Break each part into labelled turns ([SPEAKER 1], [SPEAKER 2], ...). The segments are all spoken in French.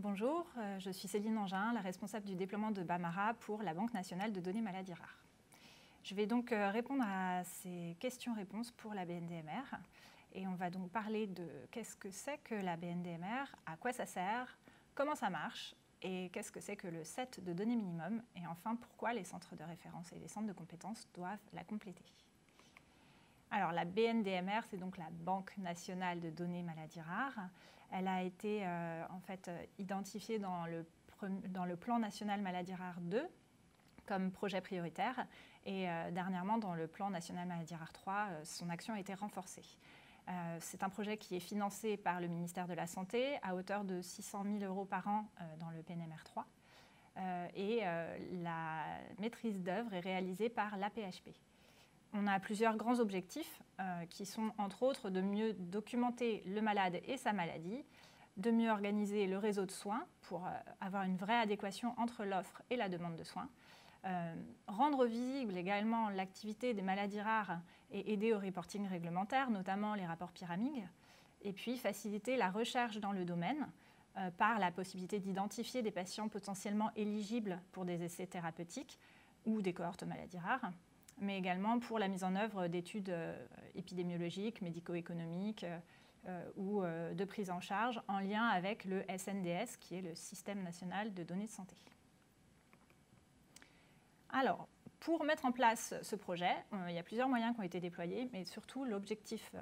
[SPEAKER 1] Bonjour, je suis Céline Angin, la responsable du déploiement de Bamara pour la Banque nationale de données maladies rares. Je vais donc répondre à ces questions-réponses pour la BNDMR et on va donc parler de qu'est-ce que c'est que la BNDMR, à quoi ça sert, comment ça marche et qu'est-ce que c'est que le set de données minimum et enfin pourquoi les centres de référence et les centres de compétences doivent la compléter. Alors la BNDMR, c'est donc la Banque nationale de données maladies rares. Elle a été identifiée dans le plan national maladies rares 2 comme projet prioritaire et dernièrement dans le plan national maladies rares 3, son action a été renforcée. C'est un projet qui est financé par le ministère de la Santé à hauteur de 600 000 € par an dans le PNMR 3 et la maîtrise d'œuvre est réalisée par l'AP-HP. On a plusieurs grands objectifs qui sont entre autres de mieux documenter le malade et sa maladie, de mieux organiser le réseau de soins pour avoir une vraie adéquation entre l'offre et la demande de soins, rendre visible également l'activité des maladies rares et aider au reporting réglementaire, notamment les rapports pyramide, et puis faciliter la recherche dans le domaine par la possibilité d'identifier des patients potentiellement éligibles pour des essais thérapeutiques ou des cohortes maladies rares, mais également pour la mise en œuvre d'études épidémiologiques, médico-économiques ou de prise en charge en lien avec le SNDS, qui est le Système national de données de santé. Alors, pour mettre en place ce projet, il y a plusieurs moyens qui ont été déployés, mais surtout l'objectif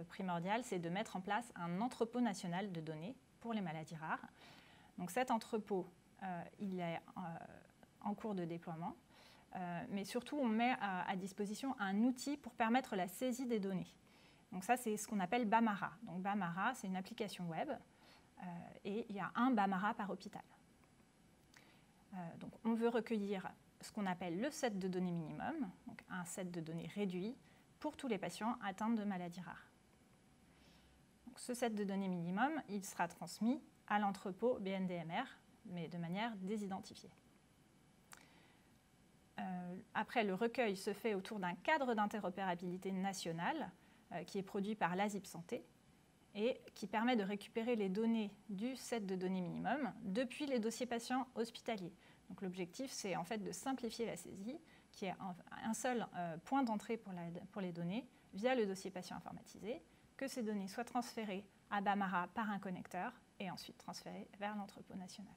[SPEAKER 1] primordial, c'est de mettre en place un entrepôt national de données pour les maladies rares. Donc cet entrepôt, il est en cours de déploiement. Mais surtout, on met à disposition un outil pour permettre la saisie des données. Donc ça, c'est ce qu'on appelle Bamara. Donc Bamara, c'est une application web et il y a un Bamara par hôpital. Donc on veut recueillir ce qu'on appelle le set de données minimum, donc un set de données réduit pour tous les patients atteints de maladies rares. Donc ce set de données minimum, il sera transmis à l'entrepôt BNDMR, mais de manière désidentifiée. Après, le recueil se fait autour d'un cadre d'interopérabilité national qui est produit par l'ASIP Santé et qui permet de récupérer les données du set de données minimum depuis les dossiers patients hospitaliers. Donc l'objectif, c'est en fait de simplifier la saisie, qui est un seul point d'entrée pour les données via le dossier patient informatisé, que ces données soient transférées à Bamara par un connecteur et ensuite transférées vers l'entrepôt national.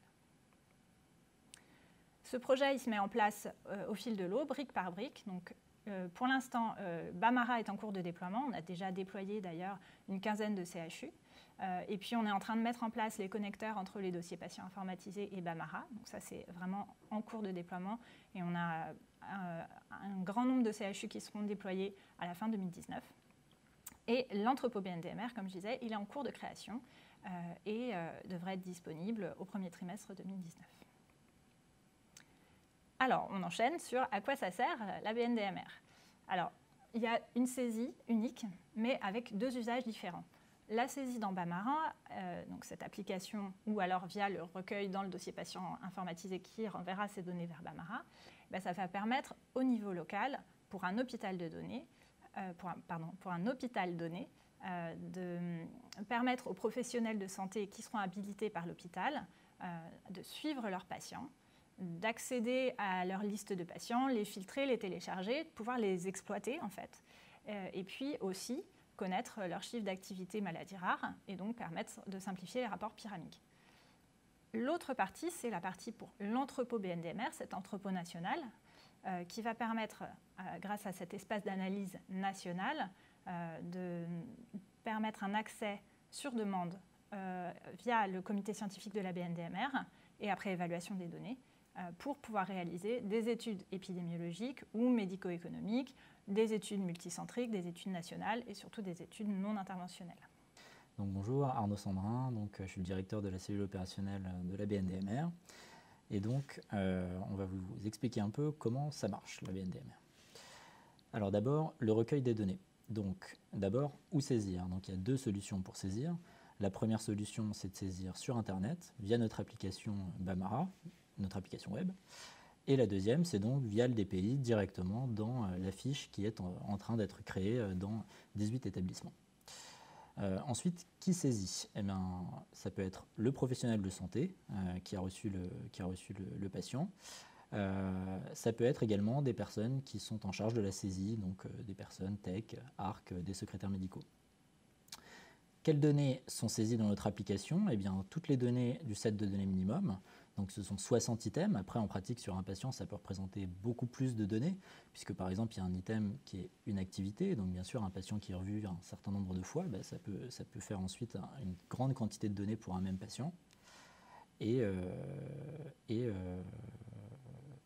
[SPEAKER 1] Ce projet il se met en place au fil de l'eau, brique par brique. Donc, pour l'instant, Bamara est en cours de déploiement. On a déjà déployé d'ailleurs une quinzaine de CHU. Et puis, on est en train de mettre en place les connecteurs entre les dossiers patients informatisés et Bamara. Donc ça, c'est vraiment en cours de déploiement. Et on a un grand nombre de CHU qui seront déployés à la fin 2019. Et l'entrepôt BNDMR, comme je disais, il est en cours de création et devrait être disponible au premier trimestre 2019. Alors, on enchaîne sur à quoi ça sert la BNDMR. Alors, il y a une saisie unique, mais avec deux usages différents. La saisie dans Bamara, donc cette application, ou alors via le recueil dans le dossier patient informatisé qui renverra ces données vers Bamara, ça va permettre au niveau local, pour un hôpital de données, de permettre aux professionnels de santé qui seront habilités par l'hôpital de suivre leurs patients, d'accéder à leur liste de patients, les filtrer, les télécharger, de pouvoir les exploiter en fait. Et puis aussi connaître leur chiffre d'activité maladie rare et donc permettre de simplifier les rapports pyramiques. L'autre partie, c'est la partie pour l'entrepôt BNDMR, cet entrepôt national, qui va permettre, grâce à cet espace d'analyse national, de permettre un accès sur demande via le comité scientifique de la BNDMR et après évaluation des données, pour pouvoir réaliser des études épidémiologiques ou médico-économiques, des études multicentriques, des études nationales et surtout des études non interventionnelles.
[SPEAKER 2] Donc bonjour, Arnaud Sandrin, je suis le directeur de la cellule opérationnelle de la BNDMR. Et donc, on va vous expliquer un peu comment ça marche, la BNDMR. Alors d'abord, le recueil des données. Donc d'abord, où saisir? Donc il y a deux solutions pour saisir. La première solution, c'est de saisir sur Internet, via notre application Bamara, notre application web. Et la deuxième, c'est donc via le DPI, directement dans la fiche qui est en train d'être créée dans 18 établissements. Ensuite, qui saisit? Eh bien, ça peut être le professionnel de santé qui a reçu le patient. Ça peut être également des personnes qui sont en charge de la saisie, donc des personnes tech, ARC, des secrétaires médicaux. Quelles données sont saisies dans notre application? Eh bien, toutes les données du set de données minimum. Donc, ce sont 60 items. Après, en pratique, sur un patient, ça peut représenter beaucoup plus de données, puisque par exemple, il y a un item qui est une activité. Donc, bien sûr, un patient qui est revu un certain nombre de fois, ça peut faire ensuite une grande quantité de données pour un même patient. Et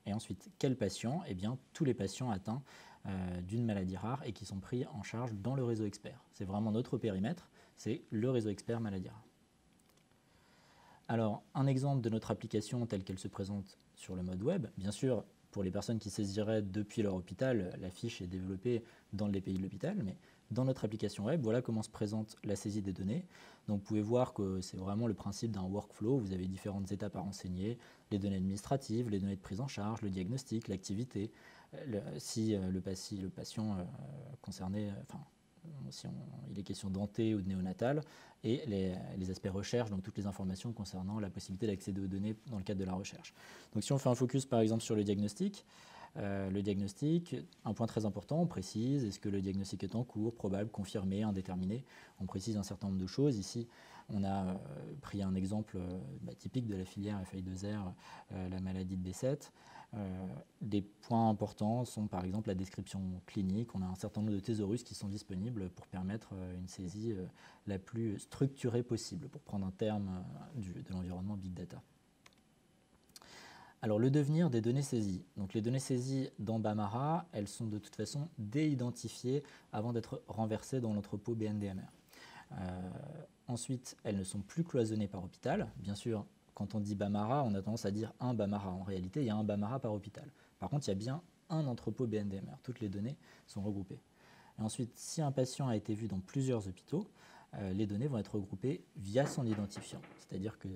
[SPEAKER 2] ensuite, quels patients? Eh bien, tous les patients atteints d'une maladie rare et qui sont pris en charge dans le réseau expert. C'est vraiment notre périmètre, c'est le réseau expert maladie rare. Alors, un exemple de notre application telle qu'elle se présente sur le mode web, bien sûr, pour les personnes qui saisiraient depuis leur hôpital, la fiche est développée dans le DPI de l'hôpital, mais dans notre application web, voilà comment se présente la saisie des données. Donc, vous pouvez voir que c'est vraiment le principe d'un workflow. Vous avez différentes étapes à renseigner, les données administratives, les données de prise en charge, le diagnostic, l'activité, si le patient concerné, si il est question d'anté ou de néonatal, et les aspects recherche, donc toutes les informations concernant la possibilité d'accéder aux données dans le cadre de la recherche. Donc si on fait un focus par exemple sur le diagnostic, un point très important, on précise, est-ce que le diagnostic est en cours, probable, confirmé, indéterminé. On précise un certain nombre de choses. Ici, on a pris un exemple typique de la filière FI2R, la maladie de B7. Des points importants sont par exemple la description clinique. On a un certain nombre de thésaurus qui sont disponibles pour permettre une saisie la plus structurée possible, pour prendre un terme de l'environnement Big Data. Alors le devenir des données saisies. Donc les données saisies dans Bamara, elles sont de toute façon déidentifiées avant d'être renversées dans l'entrepôt BNDMR. Ensuite, elles ne sont plus cloisonnées par hôpital. Bien sûr, quand on dit Bamara, on a tendance à dire un Bamara. En réalité, il y a un Bamara par hôpital. Par contre, il y a bien un entrepôt BNDMR. Toutes les données sont regroupées. Et ensuite, si un patient a été vu dans plusieurs hôpitaux, les données vont être regroupées via son identifiant. C'est-à-dire que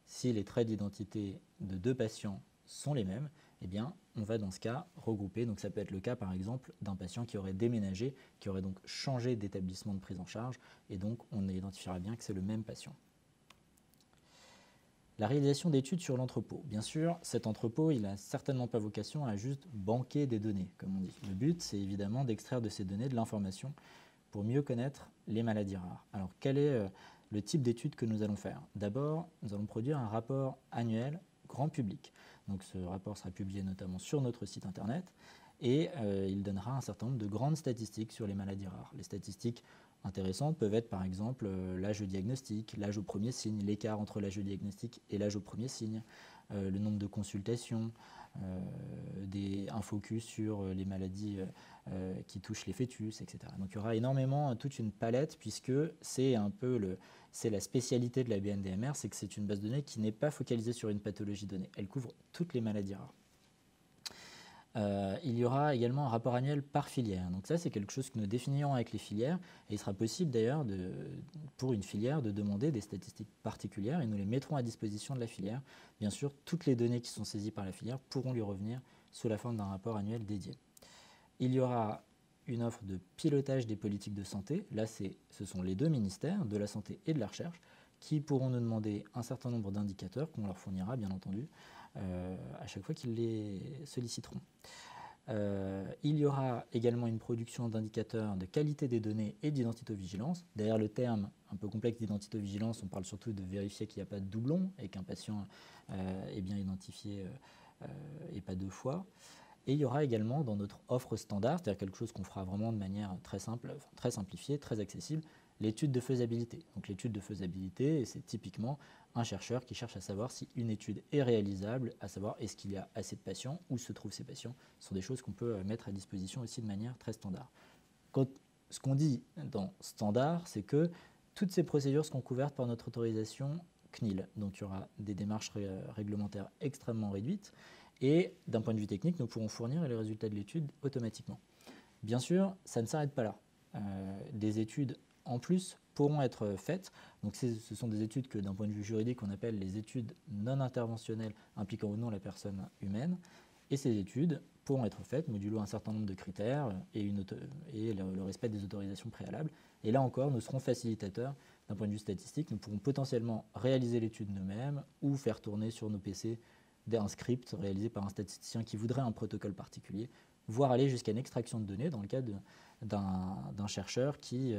[SPEAKER 2] si les traits d'identité de deux patients sont les mêmes, eh bien, on va dans ce cas regrouper. Donc ça peut être le cas par exemple d'un patient qui aurait déménagé, qui aurait donc changé d'établissement de prise en charge, et donc on identifiera bien que c'est le même patient. La réalisation d'études sur l'entrepôt. Bien sûr, cet entrepôt, il n'a certainement pas vocation à juste banquer des données, comme on dit. Le but, c'est évidemment d'extraire de ces données de l'information pour mieux connaître les maladies rares. Alors, quel est le type d'études que nous allons faire? D'abord, nous allons produire un rapport annuel grand public. Donc, ce rapport sera publié notamment sur notre site internet et il donnera un certain nombre de grandes statistiques sur les maladies rares. Les statistiques intéressantes peuvent être par exemple l'âge de diagnostic, l'âge au premier signe, l'écart entre l'âge de diagnostic et l'âge au premier signe, le nombre de consultations, un focus sur les maladies qui touchent les fœtus, etc. Donc il y aura énormément, toute une palette, puisque c'est un peu c'est la spécialité de la BNDMR, c'est que c'est une base de données qui n'est pas focalisée sur une pathologie donnée. Elle couvre toutes les maladies rares. Il y aura également un rapport annuel par filière. Donc ça, c'est quelque chose que nous définirons avec les filières. Et il sera possible d'ailleurs, pour une filière, de demander des statistiques particulières et nous les mettrons à disposition de la filière. Bien sûr, toutes les données qui sont saisies par la filière pourront lui revenir sous la forme d'un rapport annuel dédié. Il y aura une offre de pilotage des politiques de santé. Là, ce sont les deux ministères, de la santé et de la recherche, qui pourront nous demander un certain nombre d'indicateurs qu'on leur fournira, bien entendu, à chaque fois qu'ils les solliciteront. Il y aura également une production d'indicateurs de qualité des données et d'identitovigilance. Derrière le terme un peu complexe d'identitovigilance, on parle surtout de vérifier qu'il n'y a pas de doublon et qu'un patient est bien identifié et pas deux fois. Et il y aura également dans notre offre standard, c'est-à-dire quelque chose qu'on fera vraiment de manière très simple, très simplifiée, très accessible, l'étude de faisabilité. Donc l'étude de faisabilité, c'est typiquement un chercheur qui cherche à savoir si une étude est réalisable, à savoir est-ce qu'il y a assez de patients, où se trouvent ces patients. Ce sont des choses qu'on peut mettre à disposition aussi de manière très standard. Ce qu'on dit dans standard, c'est que toutes ces procédures seront couvertes par notre autorisation CNIL. Donc il y aura des démarches réglementaires extrêmement réduites et d'un point de vue technique, nous pourrons fournir les résultats de l'étude automatiquement. Bien sûr, ça ne s'arrête pas là. Des études en plus pourront être faites. Donc ce sont des études que d'un point de vue juridique on appelle les études non interventionnelles impliquant ou non la personne humaine. Et ces études pourront être faites modulo un certain nombre de critères et le respect des autorisations préalables Et là encore, nous serons facilitateurs d'un point de vue statistique. Nous pourrons potentiellement réaliser l'étude nous-mêmes ou faire tourner sur nos PC un script réalisé par un statisticien qui voudrait un protocole particulier, voire aller jusqu'à une extraction de données dans le cas d'un chercheur qui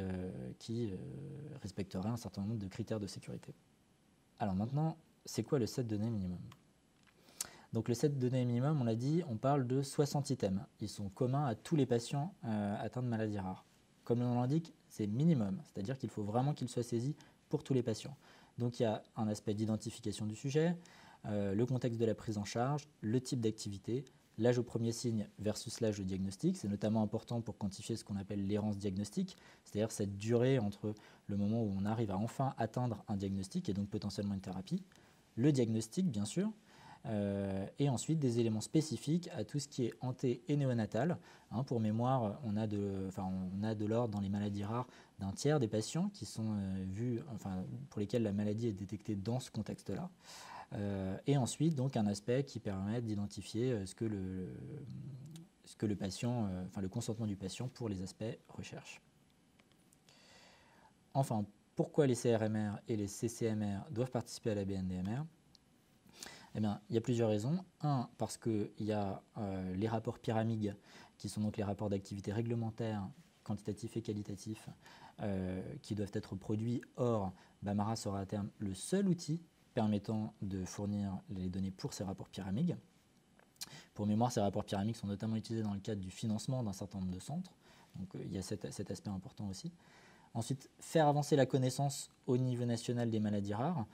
[SPEAKER 2] respecterait un certain nombre de critères de sécurité. Alors maintenant, c'est quoi le set de données minimum? Donc le set de données minimum, on l'a dit, on parle de 60 items. Ils sont communs à tous les patients atteints de maladies rares. Comme le nom l'indique, c'est minimum, c'est-à-dire qu'il faut vraiment qu'il soit saisi pour tous les patients. Donc il y a un aspect d'identification du sujet, le contexte de la prise en charge, le type d'activité, l'âge au premier signe versus l'âge au diagnostic. C'est notamment important pour quantifier ce qu'on appelle l'errance diagnostique, c'est-à-dire cette durée entre le moment où on arrive à enfin atteindre un diagnostic et donc potentiellement une thérapie. Le diagnostic, bien sûr, et ensuite des éléments spécifiques à tout ce qui est anté et néonatal. Pour mémoire, on a de l'ordre dans les maladies rares d'un tiers des patients qui sont pour lesquels la maladie est détectée dans ce contexte-là. Et ensuite, donc, un aspect qui permet d'identifier ce que le patient, le consentement du patient pour les aspects recherche. Enfin, pourquoi les CRMR et les CCMR doivent participer à la BNDMR? Eh bien, il y a plusieurs raisons. Un, parce qu'il y a les rapports pyramides, qui sont donc les rapports d'activité réglementaires, quantitatifs et qualitatifs, qui doivent être produits. Or, Bamara sera à terme le seul outil permettant de fournir les données pour ces rapports pyramides. Pour mémoire, ces rapports pyramides sont notamment utilisés dans le cadre du financement d'un certain nombre de centres. Donc il y a cet aspect important aussi. Ensuite, faire avancer la connaissance au niveau national des maladies rares.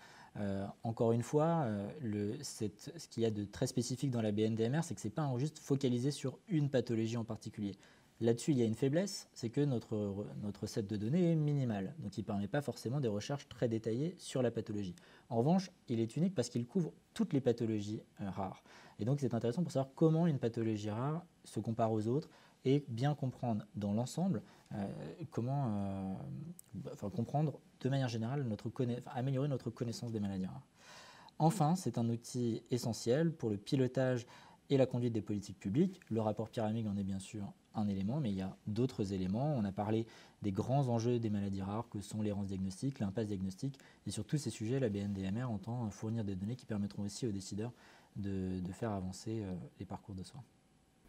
[SPEAKER 2] Encore une fois, ce qu'il y a de très spécifique dans la BNDMR, c'est que ce n'est pas juste focalisé sur une pathologie en particulier. Là-dessus, il y a une faiblesse, c'est que notre set de données est minimal, donc il ne permet pas forcément des recherches très détaillées sur la pathologie. En revanche, il est unique parce qu'il couvre toutes les pathologies rares. Et donc c'est intéressant pour savoir comment une pathologie rare se compare aux autres et bien comprendre dans l'ensemble comprendre de manière générale, améliorer notre connaissance des maladies rares. Enfin, c'est un outil essentiel pour le pilotage et la conduite des politiques publiques. Le rapport pyramide en est bien sûr un élément, mais il y a d'autres éléments. On a parlé des grands enjeux des maladies rares que sont l'errance diagnostique, l'impasse diagnostique, et sur tous ces sujets, la BNDMR entend fournir des données qui permettront aussi aux décideurs de faire avancer les parcours de soins.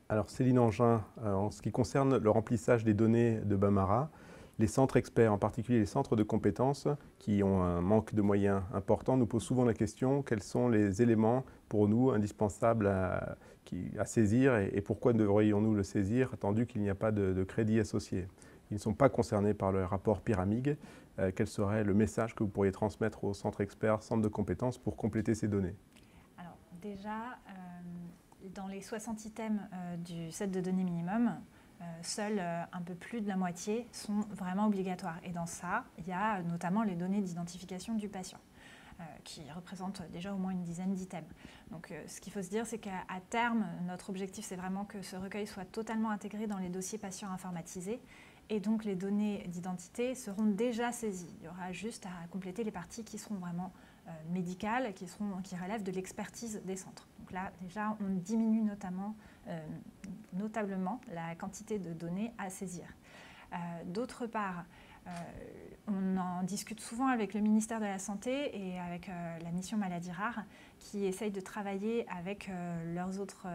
[SPEAKER 3] Alors Céline Engin, en ce qui concerne le remplissage des données de Bamara, les centres experts, en particulier les centres de compétences, qui ont un manque de moyens important, nous posent souvent la question quels sont les éléments pour nous indispensables à saisir et pourquoi devrions-nous le saisir, attendu qu'il n'y a pas de crédit associé. Ils ne sont pas concernés par le rapport pyramide. Quel serait le message que vous pourriez transmettre aux centres experts, centres de compétences pour compléter ces données?
[SPEAKER 1] Alors déjà, dans les 60 items du set de données minimum, seuls un peu plus de la moitié sont vraiment obligatoires. Et dans ça, il y a notamment les données d'identification du patient, qui représentent déjà au moins une dizaine d'items. Donc ce qu'il faut se dire, c'est qu'à terme, notre objectif, c'est vraiment que ce recueil soit totalement intégré dans les dossiers patients informatisés. Et donc les données d'identité seront déjà saisies. Il y aura juste à compléter les parties qui seront vraiment médicales, qui relèvent de l'expertise des centres. Donc là, déjà, on diminue notablement la quantité de données à saisir. D'autre part, on en discute souvent avec le ministère de la Santé et avec la mission Maladies Rares qui essayent de travailler avec leurs autres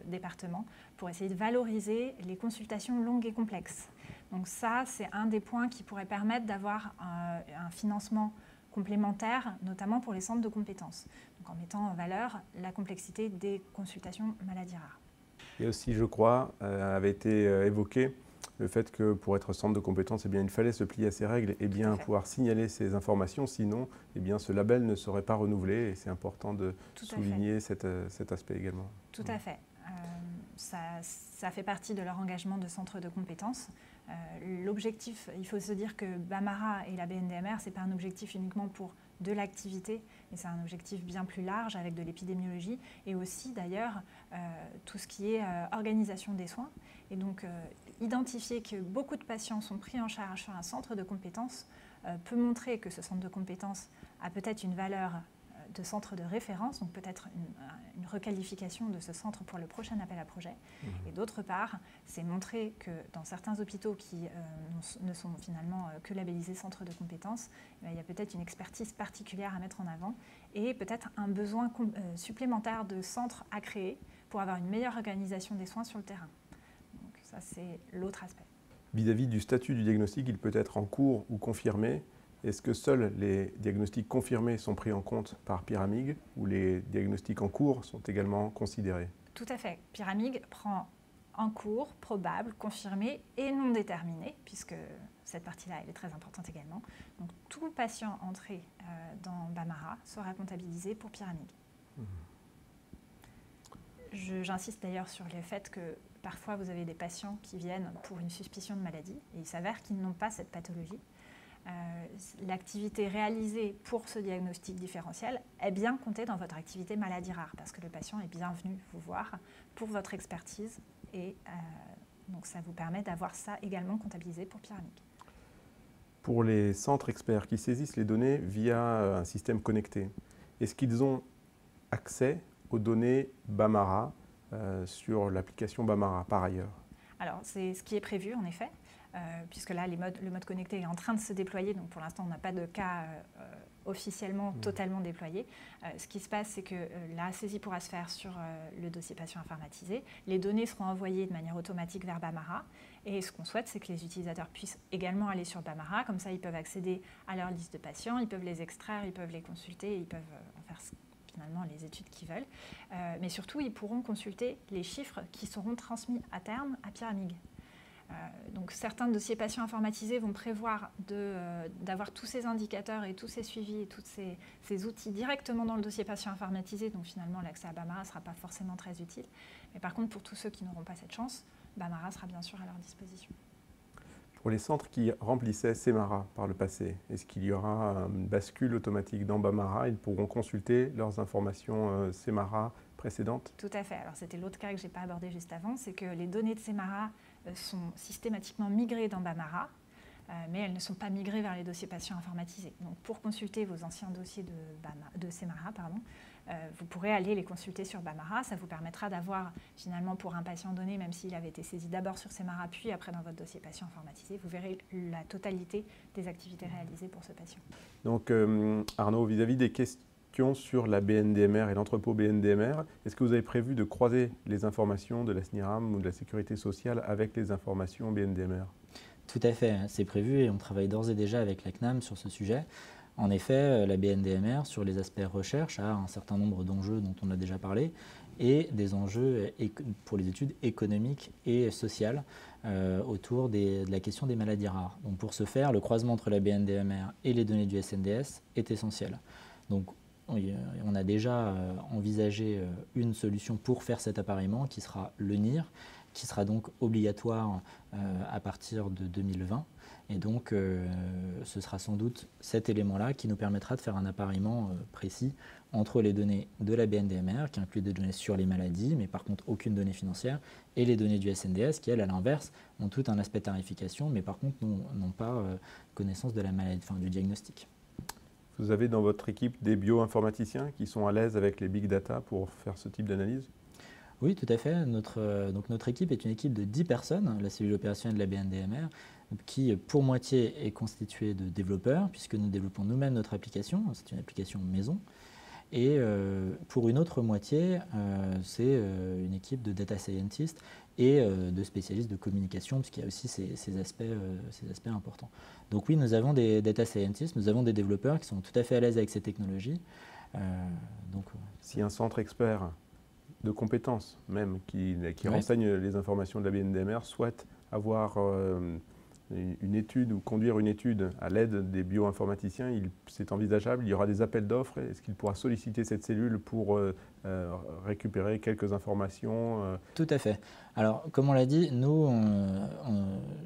[SPEAKER 1] départements pour essayer de valoriser les consultations longues et complexes. Donc ça, c'est un des points qui pourrait permettre d'avoir un financement complémentaire, notamment pour les centres de compétences, donc en mettant en valeur la complexité des consultations maladies rares.
[SPEAKER 3] Et aussi, je crois, avait été évoqué le fait que pour être centre de compétences, il fallait se plier à ces règles et bien pouvoir signaler ces informations, sinon ce label ne serait pas renouvelé et c'est important de souligner cet aspect également.
[SPEAKER 1] Tout à fait. Ça fait partie de leur engagement de centre de compétences. L'objectif, il faut se dire que Bamara et la BNDMR, ce n'est pas un objectif uniquement pour de l'activité, mais c'est un objectif bien plus large avec de l'épidémiologie et aussi d'ailleurs tout ce qui est organisation des soins. Et donc identifier que beaucoup de patients sont pris en charge sur un centre de compétences peut montrer que ce centre de compétences a peut-être une valeur de centre de référence, donc peut-être une requalification de ce centre pour le prochain appel à projet. Et d'autre part, c'est montrer que dans certains hôpitaux qui ne sont finalement que labellisés centres de compétences, il y a peut-être une expertise particulière à mettre en avant et peut-être un besoin supplémentaire de centres à créer pour avoir une meilleure organisation des soins sur le terrain. Donc ça, c'est l'autre aspect.
[SPEAKER 3] Vis-à-vis du statut du diagnostic, il peut être en cours ou confirmé. Est-ce que seuls les diagnostics confirmés sont pris en compte par Pyramig ou les diagnostics en cours sont également considérés?
[SPEAKER 1] Tout à fait. Pyramig prend en cours, probable, confirmé et non déterminé, puisque cette partie-là elle est très importante également. Donc tout patient entré dans Bamara sera comptabilisé pour Pyramig. J'insiste d'ailleurs sur le fait que parfois vous avez des patients qui viennent pour une suspicion de maladie et il s'avère qu'ils n'ont pas cette pathologie. L'activité réalisée pour ce diagnostic différentiel est bien comptée dans votre activité maladie rare parce que le patient est bienvenu vous voir pour votre expertise et donc ça vous permet d'avoir ça également comptabilisé pour Pyramig.
[SPEAKER 3] Pour les centres experts qui saisissent les données via un système connecté, est-ce qu'ils ont accès aux données Bamara sur l'application Bamara par ailleurs?
[SPEAKER 1] Alors c'est ce qui est prévu en effet. Puisque là, le mode connecté est en train de se déployer, donc pour l'instant, on n'a pas de cas officiellement totalement déployé. Ce qui se passe, c'est que la saisie pourra se faire sur le dossier patient informatisé. Les données seront envoyées de manière automatique vers Bamara. Et ce qu'on souhaite, c'est que les utilisateurs puissent également aller sur Bamara. Comme ça, ils peuvent accéder à leur liste de patients, ils peuvent les extraire, ils peuvent les consulter, ils peuvent en faire finalement les études qu'ils veulent. Mais surtout, ils pourront consulter les chiffres qui seront transmis à terme à Pyramig. Donc certains dossiers patients informatisés vont prévoir d'avoir tous ces indicateurs et tous ces suivis et tous ces outils directement dans le dossier patient informatisé. Donc finalement, l'accès à Bamara ne sera pas forcément très utile. Mais par contre, pour tous ceux qui n'auront pas cette chance, Bamara sera bien sûr à leur disposition.
[SPEAKER 3] Pour les centres qui remplissaient Semara par le passé, est-ce qu'il y aura une bascule automatique dans Bamara? Ils pourront consulter leurs informations Semara précédentes?
[SPEAKER 1] Tout à fait. Alors c'était l'autre cas que je n'ai pas abordé juste avant, c'est que les données de Semara sont systématiquement migrées dans Bamara, mais elles ne sont pas migrées vers les dossiers patients informatisés. Donc pour consulter vos anciens dossiers de Semara, vous pourrez aller les consulter sur Bamara. Ça vous permettra d'avoir finalement pour un patient donné, même s'il avait été saisi d'abord sur Semara, puis après dans votre dossier patient informatisé, vous verrez la totalité des activités réalisées pour ce patient.
[SPEAKER 3] Donc Arnaud, vis-à-vis des questions sur la BNDMR et l'entrepôt BNDMR, est-ce que vous avez prévu de croiser les informations de la SNIRAM ou de la Sécurité sociale avec les informations BNDMR?
[SPEAKER 2] Tout à fait, c'est prévu et on travaille d'ores et déjà avec la CNAM sur ce sujet. En effet, la BNDMR, sur les aspects recherche, a un certain nombre d'enjeux dont on a déjà parlé et des enjeux pour les études économiques et sociales autour de la question des maladies rares. Donc pour ce faire, le croisement entre la BNDMR et les données du SNDS est essentiel. Donc on a déjà envisagé une solution pour faire cet appareillement qui sera le NIR, qui sera donc obligatoire à partir de 2020. Et donc ce sera sans doute cet élément-là qui nous permettra de faire un appareillement précis entre les données de la BNDMR, qui inclut des données sur les maladies, mais par contre aucune donnée financière, et les données du SNDS, qui elles, à l'inverse, ont tout un aspect tarification, mais par contre n'ont pas connaissance de la maladie, du diagnostic.
[SPEAKER 3] Vous avez dans votre équipe des bioinformaticiens qui sont à l'aise avec les big data pour faire ce type d'analyse?
[SPEAKER 2] Oui, tout à fait. Notre équipe est une équipe de 10 personnes, la cellule opérationnelle de la BNDMR, qui pour moitié est constituée de développeurs, puisque nous développons nous-mêmes notre application, c'est une application maison. Et pour une autre moitié, c'est une équipe de data scientists et de spécialistes de communication, puisqu'il y a aussi ces aspects importants. Donc oui, nous avons des data scientists, nous avons des développeurs qui sont tout à fait à l'aise avec ces technologies.
[SPEAKER 3] Si un centre expert de compétences, même qui renseigne les informations de la BNDMR, souhaite avoir une étude ou conduire une étude à l'aide des bioinformaticiens, c'est envisageable, il y aura des appels d'offres. Est-ce qu'il pourra solliciter cette cellule pour récupérer quelques informations
[SPEAKER 2] Tout à fait. Alors, comme on l'a dit, nous,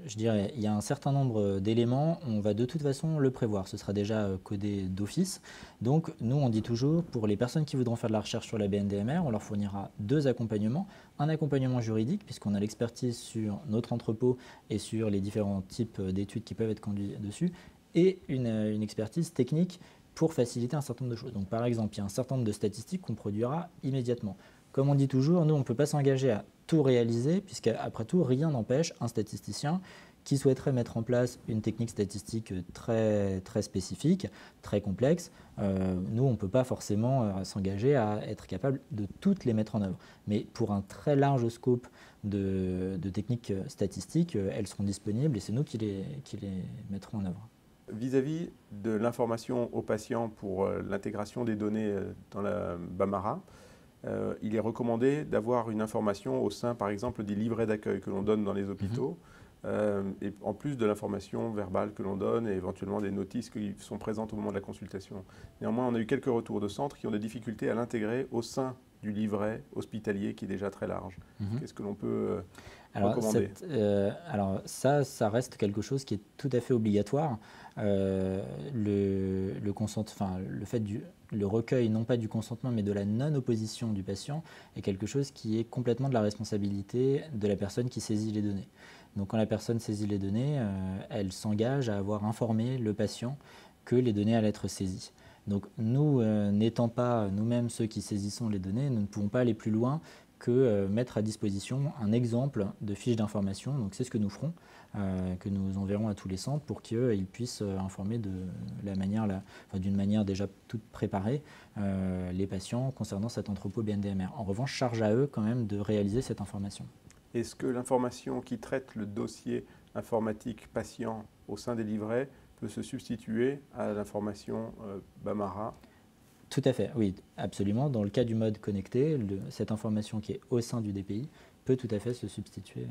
[SPEAKER 2] je dirais, il y a un certain nombre d'éléments, on va de toute façon le prévoir. Ce sera déjà codé d'office. Donc, nous, on dit toujours, pour les personnes qui voudront faire de la recherche sur la BNDMR, on leur fournira 2 accompagnements. Un accompagnement juridique, puisqu'on a l'expertise sur notre entrepôt et sur les différents types d'études qui peuvent être conduites dessus, et une expertise technique, pour faciliter un certain nombre de choses. Donc par exemple, il y a un certain nombre de statistiques qu'on produira immédiatement. Comme on dit toujours, nous on ne peut pas s'engager à tout réaliser, puisqu'après tout, rien n'empêche un statisticien qui souhaiterait mettre en place une technique statistique très, très spécifique, très complexe. Nous, on ne peut pas forcément s'engager à être capable de toutes les mettre en œuvre. Mais pour un très large scope de techniques statistiques, elles seront disponibles et c'est nous qui les mettrons en œuvre.
[SPEAKER 3] Vis-à-vis de l'information aux patients pour l'intégration des données dans la BAMARA, il est recommandé d'avoir une information au sein, par exemple, des livrets d'accueil que l'on donne dans les hôpitaux, et en plus de l'information verbale que l'on donne et éventuellement des notices qui sont présentes au moment de la consultation. Néanmoins, on a eu quelques retours de centres qui ont des difficultés à l'intégrer au sein du livret hospitalier qui est déjà très large. Qu'est-ce que l'on peut recommander?
[SPEAKER 2] Alors ça reste quelque chose qui est tout à fait obligatoire. Le recueil, non pas du consentement, mais de la non-opposition du patient est quelque chose qui est complètement de la responsabilité de la personne qui saisit les données. Donc quand la personne saisit les données, elle s'engage à avoir informé le patient que les données allaient être saisies. Donc nous, n'étant pas nous-mêmes ceux qui saisissons les données, nous ne pouvons pas aller plus loin que mettre à disposition un exemple de fiche d'information. Donc c'est ce que nous ferons, que nous enverrons à tous les centres pour qu'ils puissent informer d'une manière déjà toute préparée les patients concernant cet entrepôt BNDMR. En revanche, charge à eux quand même de réaliser cette information.
[SPEAKER 3] Est-ce que l'information qui traite le dossier informatique patient au sein des livrets peut se substituer à l'information BAMARA?
[SPEAKER 2] Tout à fait, oui, absolument. Dans le cas du mode connecté, cette information qui est au sein du DPI peut tout à fait se substituer.